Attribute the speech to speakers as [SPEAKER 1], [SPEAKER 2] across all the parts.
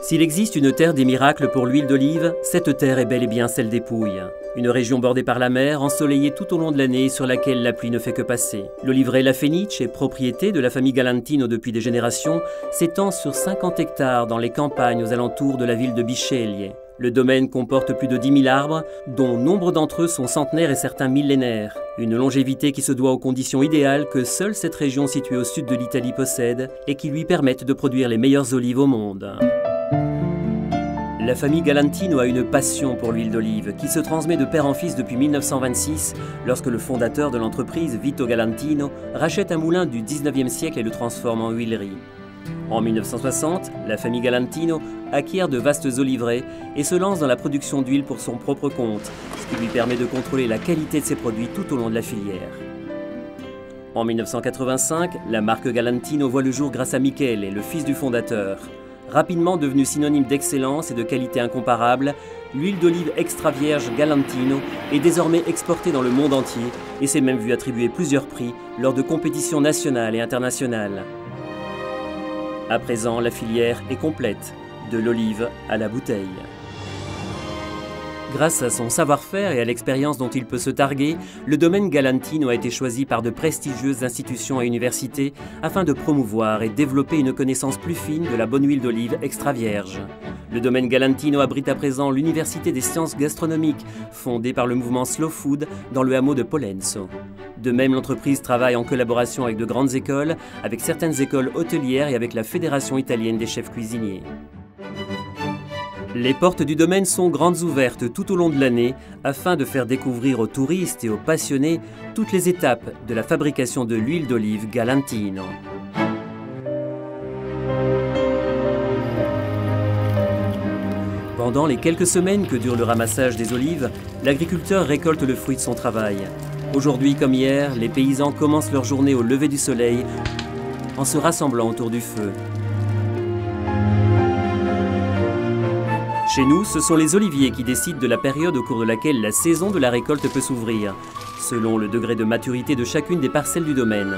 [SPEAKER 1] S'il existe une terre des miracles pour l'huile d'olive, cette terre est bel et bien celle des Pouilles. Une région bordée par la mer, ensoleillée tout au long de l'année, sur laquelle la pluie ne fait que passer. L'oliveraie La Fenice, propriété de la famille Galantino depuis des générations, s'étend sur 50 hectares dans les campagnes aux alentours de la ville de Bisceglie. Le domaine comporte plus de 10 000 arbres, dont nombre d'entre eux sont centenaires et certains millénaires. Une longévité qui se doit aux conditions idéales que seule cette région située au sud de l'Italie possède et qui lui permettent de produire les meilleures olives au monde. La famille Galantino a une passion pour l'huile d'olive qui se transmet de père en fils depuis 1926 lorsque le fondateur de l'entreprise, Vito Galantino, rachète un moulin du 19e siècle et le transforme en huilerie. En 1960, la famille Galantino acquiert de vastes oliveraies et se lance dans la production d'huile pour son propre compte, ce qui lui permet de contrôler la qualité de ses produits tout au long de la filière. En 1985, la marque Galantino voit le jour grâce à Michele, le fils du fondateur. Rapidement devenue synonyme d'excellence et de qualité incomparable, l'huile d'olive extra vierge Galantino est désormais exportée dans le monde entier et s'est même vue attribuer plusieurs prix lors de compétitions nationales et internationales. À présent, la filière est complète, de l'olive à la bouteille. Grâce à son savoir-faire et à l'expérience dont il peut se targuer, le domaine Galantino a été choisi par de prestigieuses institutions et universités afin de promouvoir et développer une connaissance plus fine de la bonne huile d'olive extra vierge. Le domaine Galantino abrite à présent l'Université des sciences gastronomiques, fondée par le mouvement Slow Food dans le hameau de Polenzo. De même, l'entreprise travaille en collaboration avec de grandes écoles, avec certaines écoles hôtelières et avec la Fédération italienne des chefs cuisiniers. Les portes du domaine sont grandes ouvertes tout au long de l'année afin de faire découvrir aux touristes et aux passionnés toutes les étapes de la fabrication de l'huile d'olive Galantino. Pendant les quelques semaines que dure le ramassage des olives, l'agriculteur récolte le fruit de son travail. Aujourd'hui comme hier, les paysans commencent leur journée au lever du soleil en se rassemblant autour du feu. Chez nous, ce sont les oliviers qui décident de la période au cours de laquelle la saison de la récolte peut s'ouvrir, selon le degré de maturité de chacune des parcelles du domaine.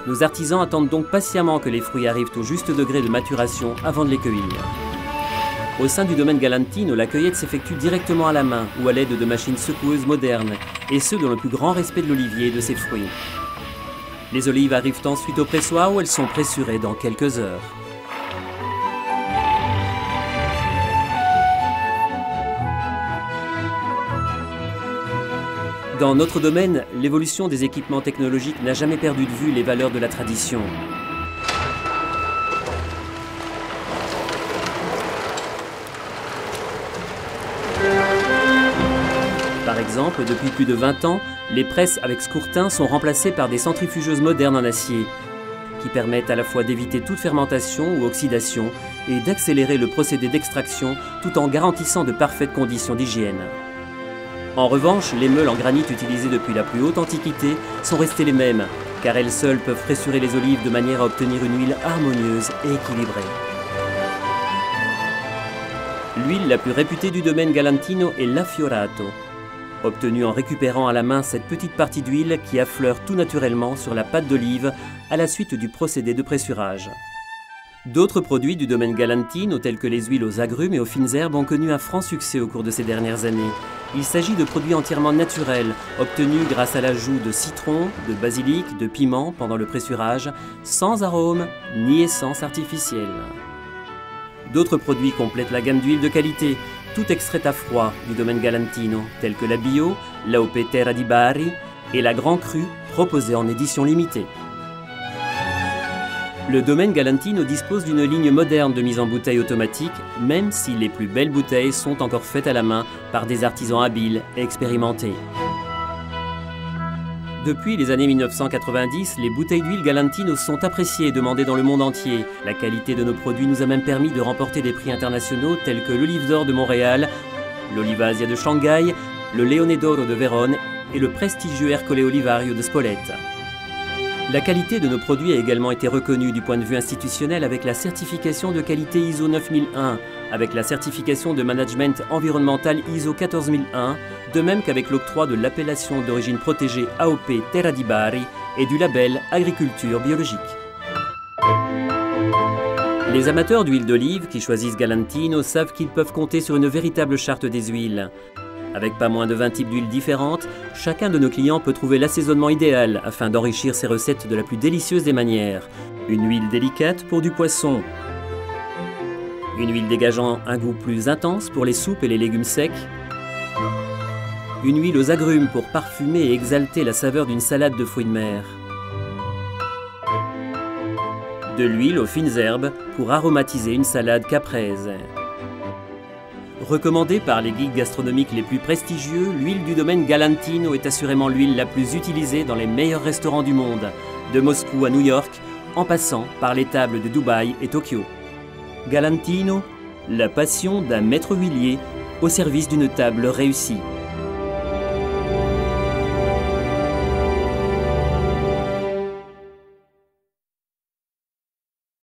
[SPEAKER 1] Nos artisans attendent donc patiemment que les fruits arrivent au juste degré de maturation avant de les cueillir. Au sein du domaine Galantino, la cueillette s'effectue directement à la main ou à l'aide de machines secoueuses modernes, et ce dans le plus grand respect de l'olivier et de ses fruits. Les olives arrivent ensuite au pressoir où elles sont pressurées dans quelques heures. Dans notre domaine, l'évolution des équipements technologiques n'a jamais perdu de vue les valeurs de la tradition. Par exemple, depuis plus de 20 ans, les presses avec scourtin sont remplacées par des centrifugeuses modernes en acier, qui permettent à la fois d'éviter toute fermentation ou oxydation et d'accélérer le procédé d'extraction tout en garantissant de parfaites conditions d'hygiène. En revanche, les meules en granit utilisées depuis la plus haute antiquité sont restées les mêmes, car elles seules peuvent pressurer les olives de manière à obtenir une huile harmonieuse et équilibrée. L'huile la plus réputée du domaine Galantino est l'affiorato, obtenue en récupérant à la main cette petite partie d'huile qui affleure tout naturellement sur la pâte d'olive à la suite du procédé de pressurage. D'autres produits du domaine Galantino, tels que les huiles aux agrumes et aux fines herbes, ont connu un franc succès au cours de ces dernières années. Il s'agit de produits entièrement naturels, obtenus grâce à l'ajout de citron, de basilic, de piment pendant le pressurage, sans arôme ni essence artificielle. D'autres produits complètent la gamme d'huiles de qualité, tout extrait à froid du domaine Galantino, tels que la Bio, l'AOP Terra di Bari et la Grand Cru, proposée en édition limitée. Le domaine Galantino dispose d'une ligne moderne de mise en bouteille automatique, même si les plus belles bouteilles sont encore faites à la main par des artisans habiles et expérimentés. Depuis les années 1990, les bouteilles d'huile Galantino sont appréciées et demandées dans le monde entier. La qualité de nos produits nous a même permis de remporter des prix internationaux tels que l'Olive d'Or de Montréal, l'Olivasia de Shanghai, le Leone d'Oro de Vérone et le prestigieux Ercole Olivario de Spolète. La qualité de nos produits a également été reconnue du point de vue institutionnel avec la certification de qualité ISO 9001, avec la certification de management environnemental ISO 14001, de même qu'avec l'octroi de l'appellation d'origine protégée AOP Terra di Bari et du label Agriculture biologique. Les amateurs d'huile d'olive qui choisissent Galantino savent qu'ils peuvent compter sur une véritable charte des huiles. Avec pas moins de 20 types d'huiles différentes, chacun de nos clients peut trouver l'assaisonnement idéal afin d'enrichir ses recettes de la plus délicieuse des manières. Une huile délicate pour du poisson. Une huile dégageant un goût plus intense pour les soupes et les légumes secs. Une huile aux agrumes pour parfumer et exalter la saveur d'une salade de fruits de mer. De l'huile aux fines herbes pour aromatiser une salade caprese. Recommandée par les guides gastronomiques les plus prestigieux, l'huile du domaine Galantino est assurément l'huile la plus utilisée dans les meilleurs restaurants du monde, de Moscou à New York, en passant par les tables de Dubaï et Tokyo. Galantino, la passion d'un maître huilier au service d'une table réussie.